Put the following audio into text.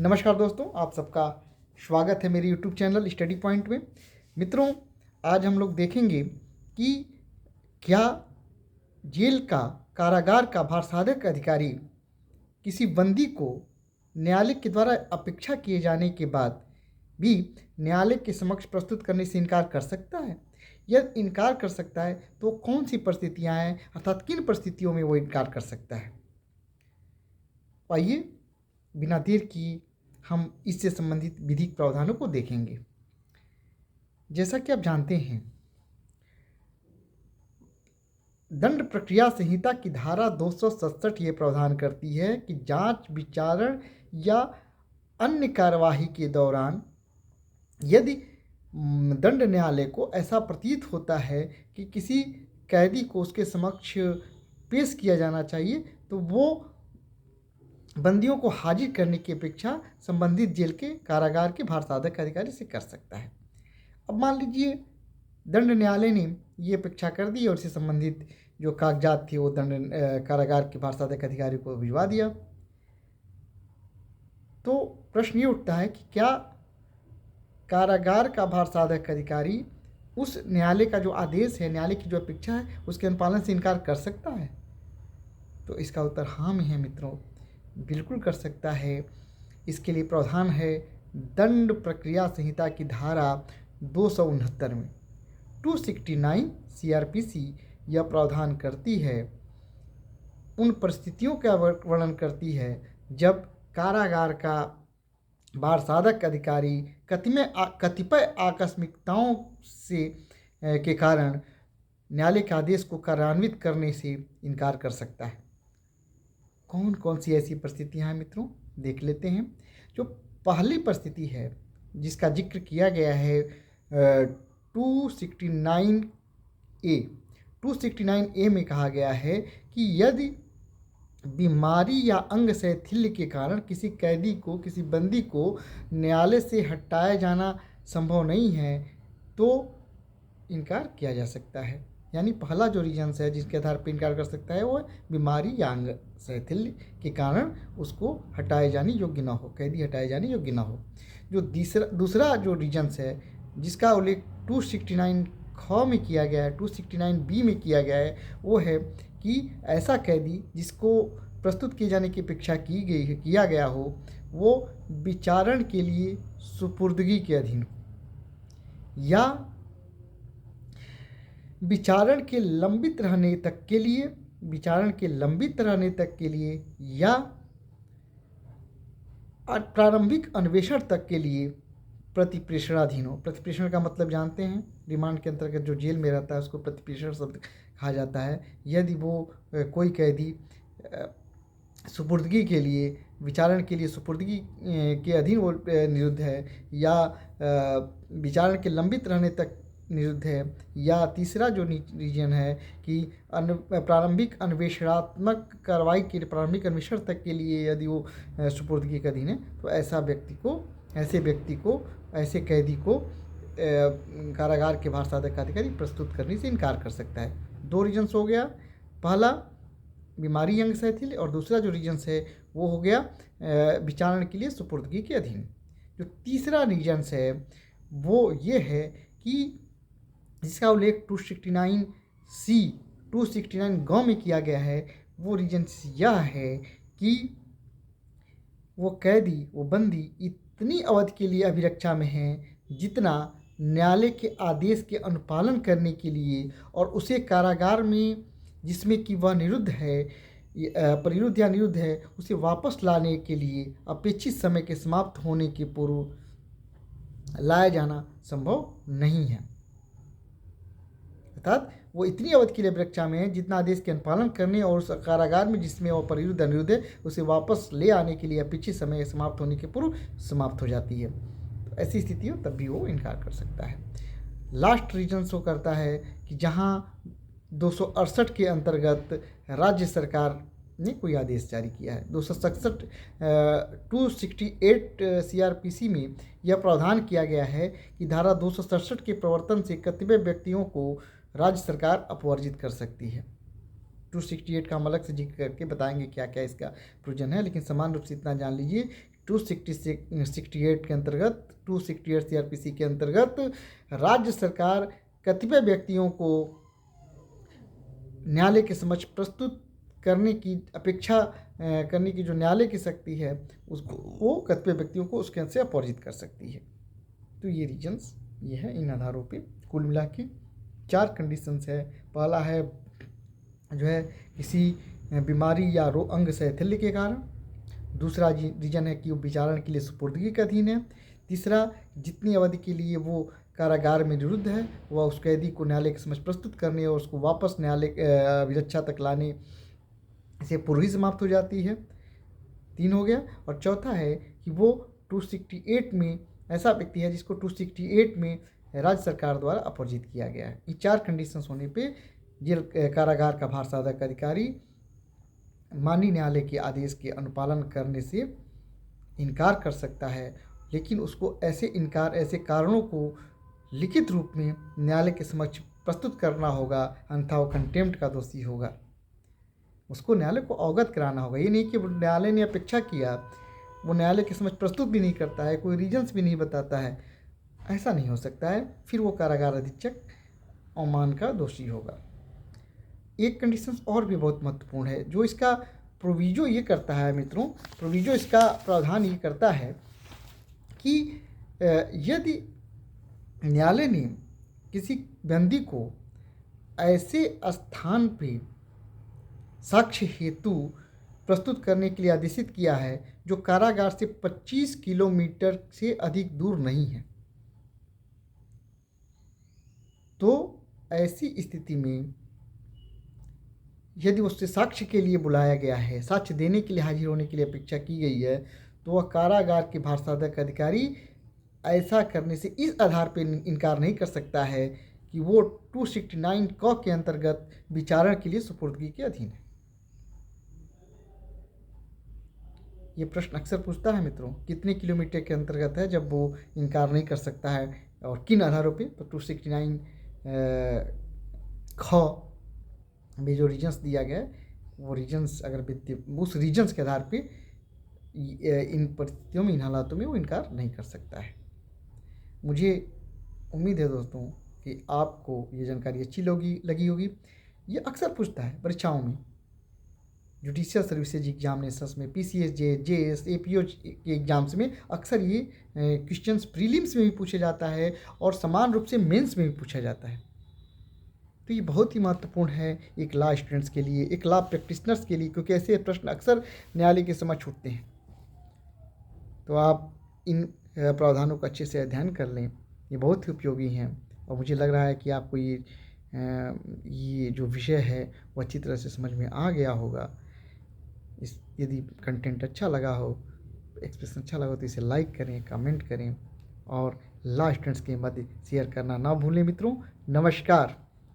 नमस्कार दोस्तों, आप सबका स्वागत है मेरे YouTube चैनल स्टडी पॉइंट में। मित्रों, आज हम लोग देखेंगे कि क्या जेल का कारागार का भारसाधक अधिकारी किसी बंदी को न्यायालय के द्वारा अपेक्षा किए जाने के बाद भी न्यायालय के समक्ष प्रस्तुत करने से इनकार कर सकता है। यदि इनकार कर सकता है तो कौन सी परिस्थितियां हैं, अर्थात किन परिस्थितियों में वो इनकार कर सकता है। आइए बिना देर किए हम इससे संबंधित विधिक प्रावधानों को देखेंगे। जैसा कि आप जानते हैं, दंड प्रक्रिया संहिता की धारा 267 ये प्रावधान करती है कि जांच, विचारण या अन्य कार्यवाही के दौरान यदि दंड न्यायालय को ऐसा प्रतीत होता है कि किसी कैदी को उसके समक्ष पेश किया जाना चाहिए, तो वो बंदियों को हाजिर करने की अपेक्षा संबंधित जेल के कारागार के भारसाधक अधिकारी से कर सकता है। अब मान लीजिए दंड न्यायालय ने ये अपेक्षा कर दी और इससे संबंधित जो कागजात थे वो दंड कारागार के भारसाधक अधिकारी को भिजवा दिया। तो प्रश्न ये उठता है कि क्या कारागार का भारसाधक अधिकारी उस न्यायालय का जो आदेश है, न्यायालय की जो अपेक्षा है, उसके अनुपालन से इनकार कर सकता है? तो इसका उत्तर हाँ में है मित्रों, बिल्कुल कर सकता है। इसके लिए प्रावधान है दंड प्रक्रिया संहिता की धारा 269 में। 269 CRPC यह प्रावधान करती है, उन परिस्थितियों का वर्णन करती है जब कारागार का भारसाधक अधिकारी कतिपय आकस्मिकताओं से के कारण न्यायालय के आदेश को कार्यान्वित करने से इनकार कर सकता है। कौन कौन सी ऐसी परिस्थितियां हैं मित्रों, देख लेते हैं। जो पहली परिस्थिति है जिसका जिक्र किया गया है 269A में कहा गया है कि यदि बीमारी या अंग शैथिल्य के कारण किसी कैदी को, किसी बंदी को न्यायालय से हटाया जाना संभव नहीं है तो इनकार किया जा सकता है। यानी पहला जो रीजन्स है जिसके आधार पर इनकार कर सकता है वो बीमारी या अंग शैथिल्य के कारण उसको हटाए जाने योग्य ना हो, कैदी हटाए जाने योग्य ना हो। जो दूसरा जो रीजन्स है जिसका उल्लेख 269 ख में किया गया है, 269B में किया गया है, वो है कि ऐसा कैदी जिसको प्रस्तुत किए जाने की अपेक्षा किया गया हो वो विचारण के लिए सुपुर्दगी के अधीन हो या विचारण के लंबित रहने तक के लिए या प्रारंभिक अन्वेषण तक के लिए प्रतिप्रेषणाधीन हो। प्रतिप्रेषण का मतलब जानते हैं, रिमांड के अंतर्गत जो जेल में रहता है उसको प्रतिप्रेषण शब्द कहा जाता है। यदि वो कोई कैदी सुपुर्दगी के लिए, विचारण के लिए सुपुर्दगी के अधीन वो निरुद्ध है या विचारण के लंबित रहने तक निरुद्ध है, या तीसरा जो रीजन है कि प्रारंभिक अन्वेषणात्मक कार्रवाई के लिए, प्रारंभिक अन्वेषण तक के लिए यदि वो सुपुर्दगी के अधीन है, तो ऐसे कैदी को कारागार के भारसाधक अधिकारी प्रस्तुत करने से इनकार कर सकता है। दो रीजन्स हो गया, पहला बीमारी अंग शैथिल्य और दूसरा जो रीजन्स है वो हो गया विचारण के लिए सुपुर्दगी के अधीन। जो तीसरा रीजन्स है वो ये है कि जिसका उल्लेख 269 ग में किया गया है, वो रीजन्स यह है कि वो कैदी, वो बंदी इतनी अवधि के लिए अभिरक्षा में है जितना न्यायालय के आदेश के अनुपालन करने के लिए और उसे कारागार में जिसमें कि वह निरुद्ध है, परिरुद्ध या निरुद्ध है, उसे वापस लाने के लिए अपेक्षित समय के समाप्त होने के पूर्व लाया जाना संभव नहीं है। अर्थात वो इतनी अवधि के लिए अभिरक्षा में है जितना आदेश के अनुपालन करने और उस कारागार में जिसमें वो परिरुद्ध अनिरुद्ध है उसे वापस ले आने के लिए अपेक्षित समय समाप्त होने के पूर्व समाप्त हो जाती है। तो ऐसी स्थिति हो तब भी वो इनकार कर सकता है। लास्ट रीजन शो करता है कि जहाँ 268 के अंतर्गत राज्य सरकार ने कोई आदेश जारी किया है। 268 CRPC में यह प्रावधान किया गया है कि धारा 267 के प्रवर्तन से कतिपय व्यक्तियों को राज्य सरकार अपवर्जित कर सकती है। 268 का हम अलग से जिक्र करके बताएंगे क्या क्या इसका प्रोविजन है, लेकिन समान रूप से इतना जान लीजिए 268 के अंतर्गत 268 CRPC के अंतर्गत राज्य सरकार कतिपय व्यक्तियों को न्यायालय के समक्ष प्रस्तुत करने की अपेक्षा करने की जो न्यायालय की शक्ति है उसको वो कतिपय व्यक्तियों को उसके से अपराजित कर सकती है। तो ये रीजन्स ये है इन आधारों पे कुल मिला के 4 कंडीशंस है। पहला है जो है किसी बीमारी या अंग शैथिल्य के कारण। दूसरा रीजन है कि वो विचारण के लिए सुपुर्दगी के अधीन है। तीसरा, जितनी अवधि के लिए वो कारागार में निरुद्ध है वह उस कैदी को न्यायालय के समक्ष प्रस्तुत करने और उसको वापस न्यायालय अभिरक्षा तक लाने से पूर्व ही समाप्त हो जाती है। 3 हो गया। और चौथा है कि वो 268 में ऐसा व्यक्ति है जिसको 268 में राज्य सरकार द्वारा अपराजित किया गया है। ये 4 कंडीशंस होने पे जेल कारागार का भारसाधक अधिकारी माननीय न्यायालय के आदेश के अनुपालन करने से इनकार कर सकता है, लेकिन उसको ऐसे कारणों को लिखित रूप में न्यायालय के समक्ष प्रस्तुत करना होगा, अन्यथा वो कंटेम्प्ट का दोषी होगा। उसको न्यायालय को अवगत कराना होगा। ये नहीं कि न्यायालय ने अपेक्षा किया, वो न्यायालय के समक्ष प्रस्तुत भी नहीं करता है, कोई रीजन्स भी नहीं बताता है, ऐसा नहीं हो सकता है। फिर वो कारागार अधीक्षक अवमान का दोषी होगा। एक कंडीशन और भी बहुत महत्वपूर्ण है जो इसका प्रोविजो ये करता है मित्रों, प्रोविजो इसका प्रावधान ये करता है कि यदि न्यायालय ने किसी बंदी को ऐसे स्थान पे साक्ष्य हेतु प्रस्तुत करने के लिए आदेशित किया है जो कारागार से 25 किलोमीटर से अधिक दूर नहीं है, तो ऐसी स्थिति में यदि उससे साक्ष्य के लिए बुलाया गया है, साक्ष्य देने के लिए हाजिर होने के लिए अपेक्षा की गई है, तो वह कारागार के भारसाधक अधिकारी ऐसा करने से इस आधार पर इनकार नहीं कर सकता है कि वो 269 क के अंतर्गत विचारण के लिए सुपुर्दगी के अधीन है। ये प्रश्न अक्सर पूछता है मित्रों, कितने किलोमीटर के अंतर्गत है जब वो इनकार नहीं कर सकता है और किन आधारों पे? तो 269 ख में जो रीजन्स दिया गया है वो रीजन्स अगर उस रीजन्स के आधार पे इन परिस्थितियों में, इन हालातों में वो इनकार नहीं कर सकता है। मुझे उम्मीद है दोस्तों कि आपको ये जानकारी अच्छी लगी होगी। ये अक्सर पूछता है परीक्षाओं में, जुडिशियल सर्विसेज एग्जामिनेशंस में, PCS, JS, APO के एग्जाम्स में अक्सर ये क्वेश्चंस प्रीलिम्स में भी पूछा जाता है और समान रूप से मेंस में भी पूछा जाता है। तो ये बहुत ही महत्वपूर्ण है एक लॉ स्टूडेंट्स के लिए, एक लॉ प्रैक्टिशनर्स के लिए, क्योंकि ऐसे प्रश्न अक्सर न्यायालय के समक्ष उठते हैं। तो आप इन प्रावधानों का अच्छे से अध्ययन कर लें, ये बहुत ही उपयोगी हैं और मुझे लग रहा है कि आपको ये जो विषय है वो अच्छी तरह से समझ में आ गया होगा। यदि कंटेंट अच्छा लगा हो, एक्सप्रेशन अच्छा लगा हो तो इसे लाइक करें, कमेंट करें और लॉ स्टूडेंट्स के मध्य शेयर करना ना भूलें मित्रों। नमस्कार।